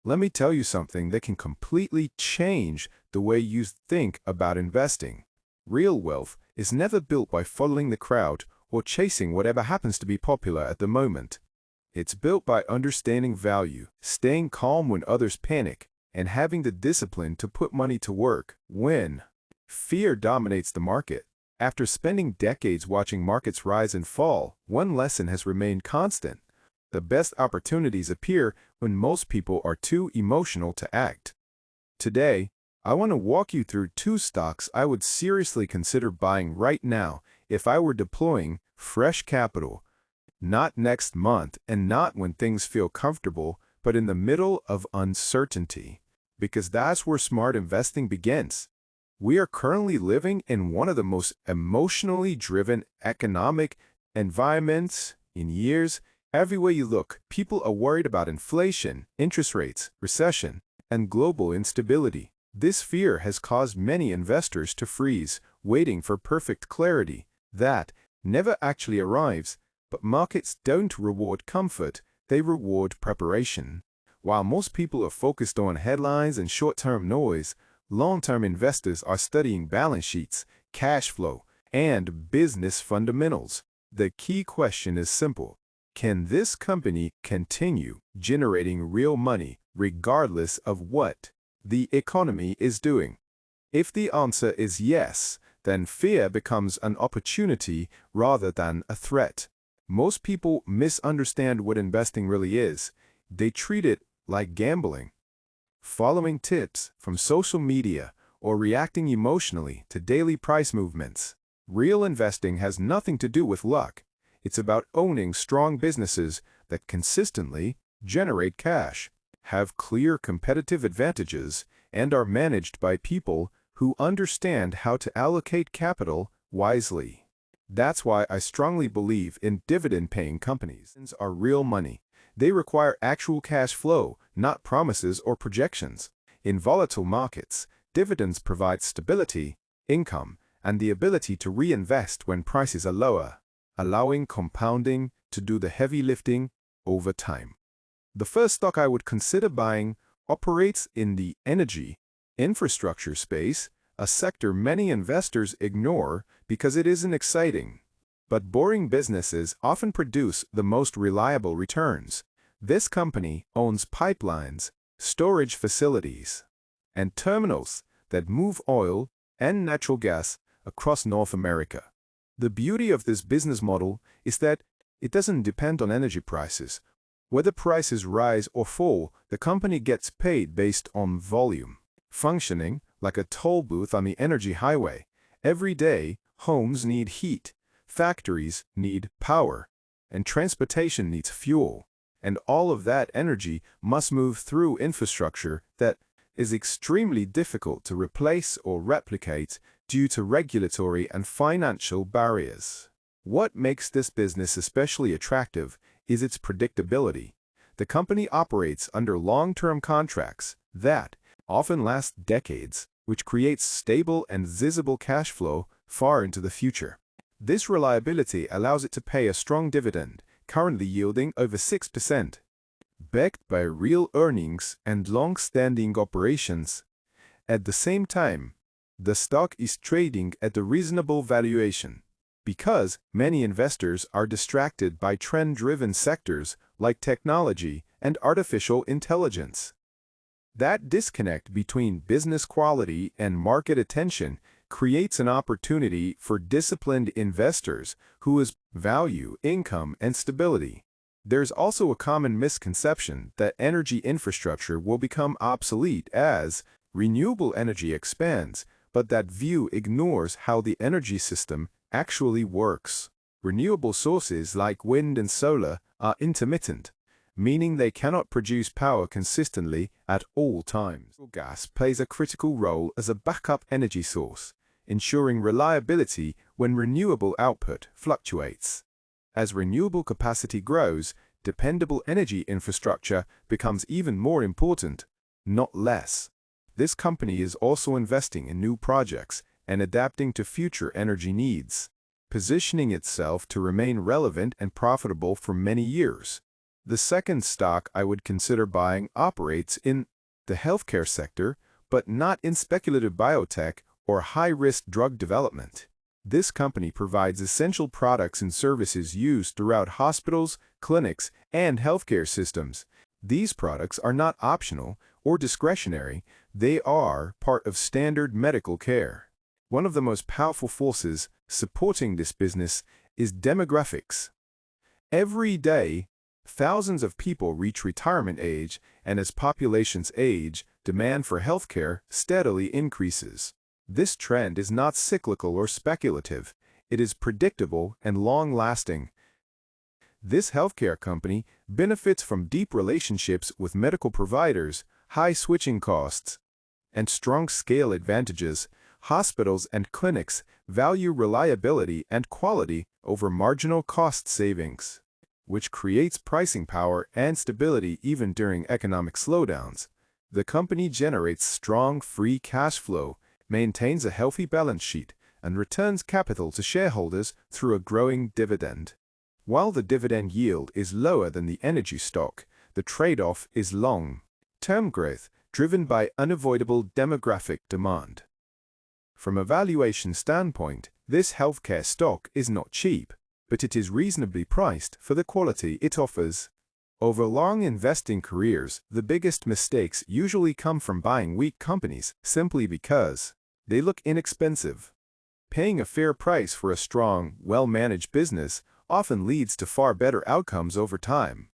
Let me tell you something that can completely change the way you think about investing. Real wealth is never built by following the crowd or chasing whatever happens to be popular at the moment. It's built by understanding value, staying calm when others panic, and having the discipline to put money to work when fear dominates the market. After spending decades watching markets rise and fall, one lesson has remained constant. The best opportunities appear when most people are too emotional to act. Today, I want to walk you through two stocks I would seriously consider buying right now if I were deploying fresh capital. Not next month and not when things feel comfortable, but in the middle of uncertainty. Because that's where smart investing begins. We are currently living in one of the most emotionally driven economic environments in years. Everywhere you look, people are worried about inflation, interest rates, recession, and global instability. This fear has caused many investors to freeze, waiting for perfect clarity. That never actually arrives, but markets don't reward comfort, they reward preparation. While most people are focused on headlines and short-term noise, long-term investors are studying balance sheets, cash flow, and business fundamentals. The key question is simple. Can this company continue generating real money regardless of what the economy is doing? If the answer is yes, then fear becomes an opportunity rather than a threat. Most people misunderstand what investing really is. They treat it like gambling. Following tips from social media or reacting emotionally to daily price movements. Real investing has nothing to do with luck. It's about owning strong businesses that consistently generate cash, have clear competitive advantages, and are managed by people who understand how to allocate capital wisely. That's why I strongly believe in dividend-paying companies. Dividends are real money. They require actual cash flow, not promises or projections. In volatile markets, dividends provide stability, income, and the ability to reinvest when prices are lower, allowing compounding to do the heavy lifting over time. The first stock I would consider buying operates in the energy infrastructure space, a sector many investors ignore because it isn't exciting. But boring businesses often produce the most reliable returns. This company owns pipelines, storage facilities, and terminals that move oil and natural gas across North America. The beauty of this business model is that it doesn't depend on energy prices. Whether prices rise or fall, the company gets paid based on volume. Functioning like a toll booth on the energy highway, every day homes need heat. Factories need power, and transportation needs fuel, and all of that energy must move through infrastructure that is extremely difficult to replace or replicate due to regulatory and financial barriers. What makes this business especially attractive is its predictability. The company operates under long-term contracts that often last decades, which creates stable and visible cash flow far into the future. This reliability allows it to pay a strong dividend, currently yielding over 6%. Backed by real earnings and long-standing operations. At the same time, the stock is trading at a reasonable valuation because many investors are distracted by trend-driven sectors like technology and artificial intelligence. That disconnect between business quality and market attention creates an opportunity for disciplined investors who value income and stability. There's also a common misconception that energy infrastructure will become obsolete as renewable energy expands, but that view ignores how the energy system actually works. Renewable sources like wind and solar are intermittent, meaning they cannot produce power consistently at all times. Gas plays a critical role as a backup energy source, ensuring reliability when renewable output fluctuates. As renewable capacity grows, dependable energy infrastructure becomes even more important, not less. This company is also investing in new projects and adapting to future energy needs, positioning itself to remain relevant and profitable for many years. The second stock I would consider buying operates in the healthcare sector, but not in speculative biotech or high-risk drug development. This company provides essential products and services used throughout hospitals, clinics, and healthcare systems. These products are not optional or discretionary, they are part of standard medical care. One of the most powerful forces supporting this business is demographics. Every day, thousands of people reach retirement age, and as populations age, demand for healthcare steadily increases. This trend is not cyclical or speculative. It is predictable and long-lasting. This healthcare company benefits from deep relationships with medical providers, high switching costs, and strong scale advantages. Hospitals and clinics value reliability and quality over marginal cost savings, which creates pricing power and stability even during economic slowdowns. The company generates strong free cash flow, maintains a healthy balance sheet, and returns capital to shareholders through a growing dividend. While the dividend yield is lower than the energy stock, the trade-off is long-term growth driven by unavoidable demographic demand. From a valuation standpoint, this healthcare stock is not cheap, but it is reasonably priced for the quality it offers. Over long investing careers, the biggest mistakes usually come from buying weak companies simply because they look inexpensive. Paying a fair price for a strong, well-managed business often leads to far better outcomes over time.